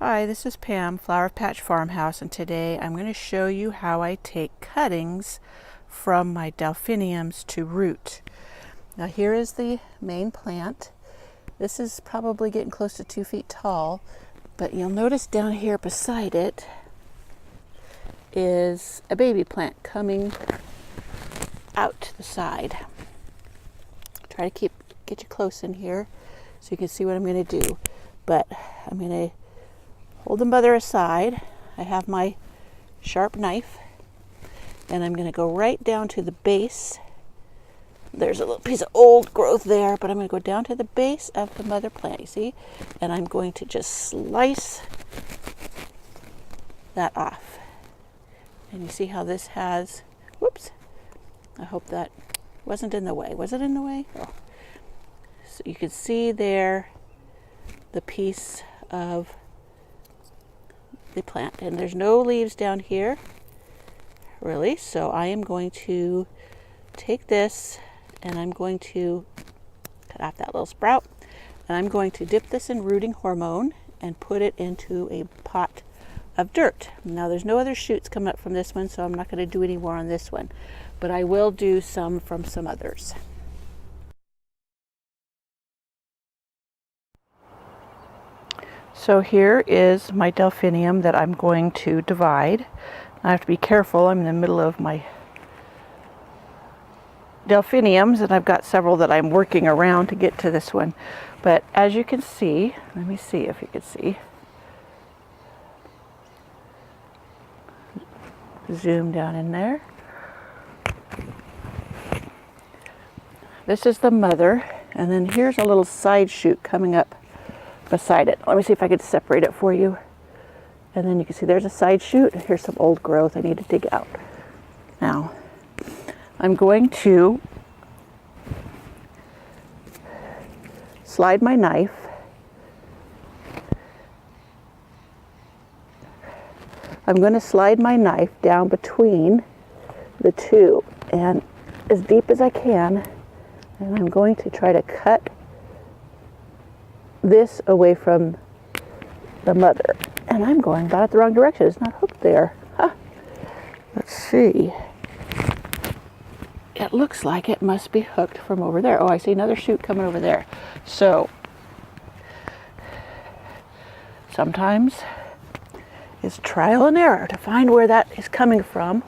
Hi, this is Pam, Flower Patch Farmhouse, and today I'm going to show you how I take cuttings from my delphiniums to root. Now here is the main plant. This is probably getting close to 2 feet tall, but you'll notice down here beside it is a baby plant coming out to the side. Try to get you close in here so you can see what I'm going to do, but I'm going to hold the mother aside. I have my sharp knife and I'm going to go right down to the base. There's a little piece of old growth there, but I'm going to go down to the base of the mother plant, you see? And I'm going to just slice that off. And you see how this has, whoops, I hope that wasn't in the way. Was it in the way? Oh. So you can see there the piece of the plant, and there's no leaves down here really, so I am going to take this and I'm going to cut off that little sprout, and I'm going to dip this in rooting hormone and put it into a pot of dirt. Now there's no other shoots coming up from this one, so I'm not going to do any more on this one, but I will do some from some others. So here is my delphinium that I'm going to divide. I have to be careful, I'm in the middle of my delphiniums and I've got several that I'm working around to get to this one. But as you can see, let me see if you can see. Zoom down in there. This is the mother, and then here's a little side shoot coming up beside it. Let me see if I can separate it for you. And then you can see there's a side shoot. Here's some old growth I need to dig out. Now, I'm going to slide my knife down between the two and as deep as I can, and I'm going to try to cut this away from the mother. And I'm going about it the wrong direction. It's not hooked there. Huh. Let's see. It looks like it must be hooked from over there. Oh, I see another shoot coming over there. So sometimes it's trial and error to find where that is coming from.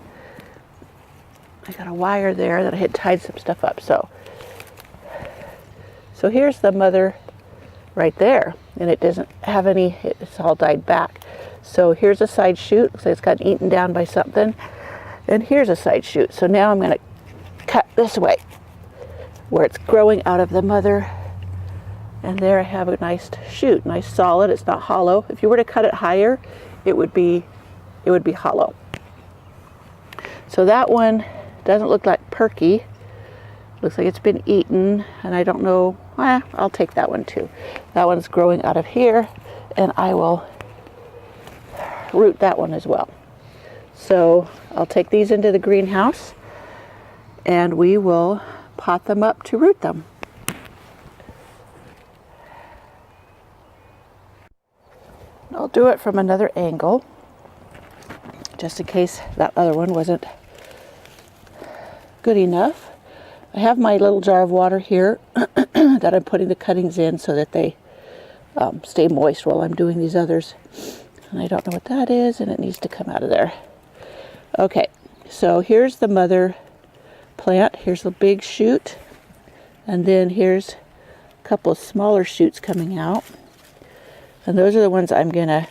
I got a wire there that I had tied some stuff up. So here's the mother right there, and it doesn't have any, it's all died back. So here's a side shoot, looks like it's gotten eaten down by something, and here's a side shoot. So now I'm going to cut this way where it's growing out of the mother, and there I have a nice shoot, nice solid. It's not hollow. If you were to cut it higher, it would be hollow. So that one doesn't look like perky. Looks like it's been eaten, and I don't know. I'll take that one too. That one's growing out of here, and I will root that one as well. So I'll take these into the greenhouse, and we will pot them up to root them. I'll do it from another angle, just in case that other one wasn't good enough. I have my little jar of water here that I'm putting the cuttings in so that they stay moist while I'm doing these others. And I don't know what that is, and it needs to come out of there. Okay, so here's the mother plant. Here's the big shoot, and then here's a couple of smaller shoots coming out. And those are the ones I'm going to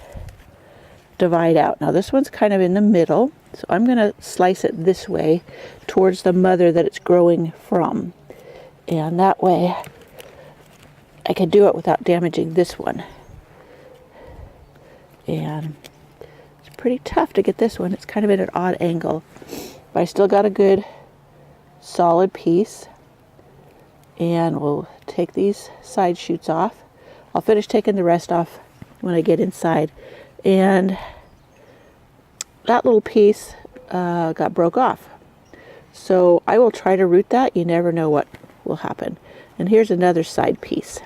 divide out. Now this one's kind of in the middle, so I'm going to slice it this way towards the mother that it's growing from. And that way I can do it without damaging this one. And it's pretty tough to get this one. It's kind of at an odd angle, but I still got a good solid piece. And we'll take these side shoots off. I'll finish taking the rest off when I get inside. And that little piece got broke off. So I will try to root that. You never know what will happen. And here's another side piece.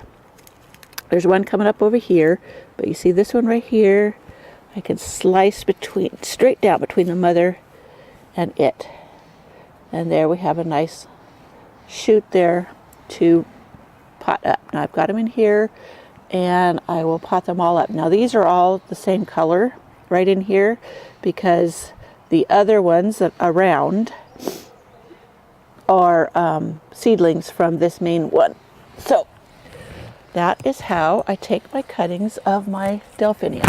There's one coming up over here, but you see this one right here? I can slice straight down between the mother and it. And there we have a nice shoot there to pot up. Now I've got them in here, and I will pot them all up. Now these are all the same color right in here, because the other ones that are around are seedlings from this main one. So that is how I take my cuttings of my delphiniums.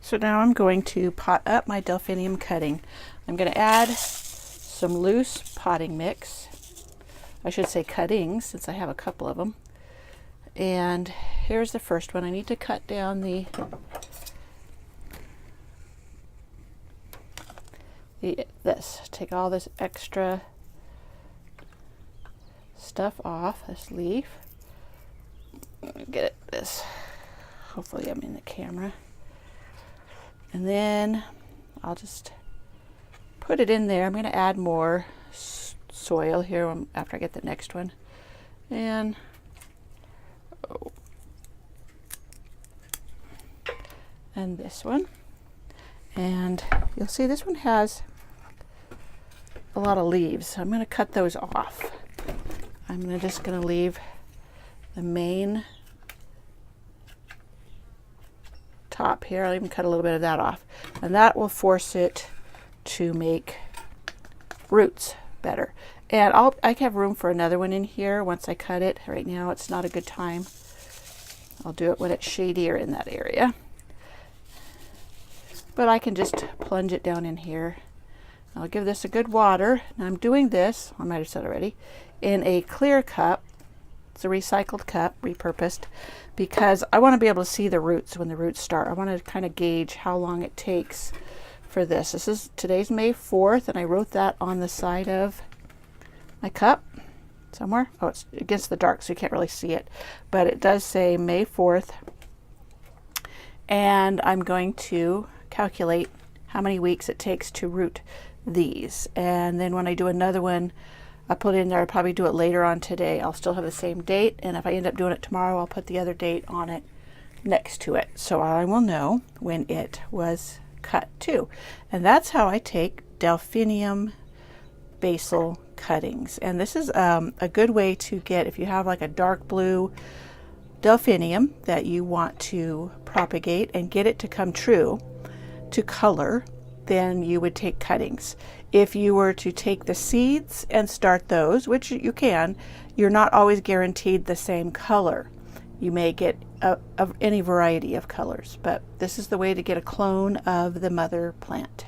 So now I'm going to pot up my delphinium cutting. I'm going to add some loose potting mix. I should say cuttings, since I have a couple of them. And here's the first one. I need to cut down take all this extra stuff off this leaf. Get this. Hopefully I'm in the camera. And then I'll just put it in there. I'm going to add more soil here after I get the next one. And this one. And you'll see this one has a lot of leaves. So I'm going to cut those off. I'm just going to leave the main top here. I'll even cut a little bit of that off, and that will force it to make roots better. And I have room for another one in here once I cut it. Right now it's not a good time. I'll do it when it's shadier in that area, but I can just plunge it down in here. I'll give this a good water. Now I'm doing this, I might have said already, in a clear cup. It's a recycled cup, repurposed, because I want to be able to see the roots when the roots start. I want to kind of gauge how long it takes for this. Today's May 4th, and I wrote that on the side of my cup somewhere. Oh, it's against the dark, so you can't really see it, but it does say May 4th. And I'm going to calculate how many weeks it takes to root these. And then when I do another one, I'll put it in there. I'll probably do it later on today. I'll still have the same date, and if I end up doing it tomorrow, I'll put the other date on it next to it, so I will know when it was cut too. And that's how I take delphinium basil cuttings. And this is a good way to get, if you have like a dark blue delphinium that you want to propagate and get it to come true to color, then you would take cuttings. If you were to take the seeds and start those, which you can, you're not always guaranteed the same color. You may get any variety of colors, but this is the way to get a clone of the mother plant.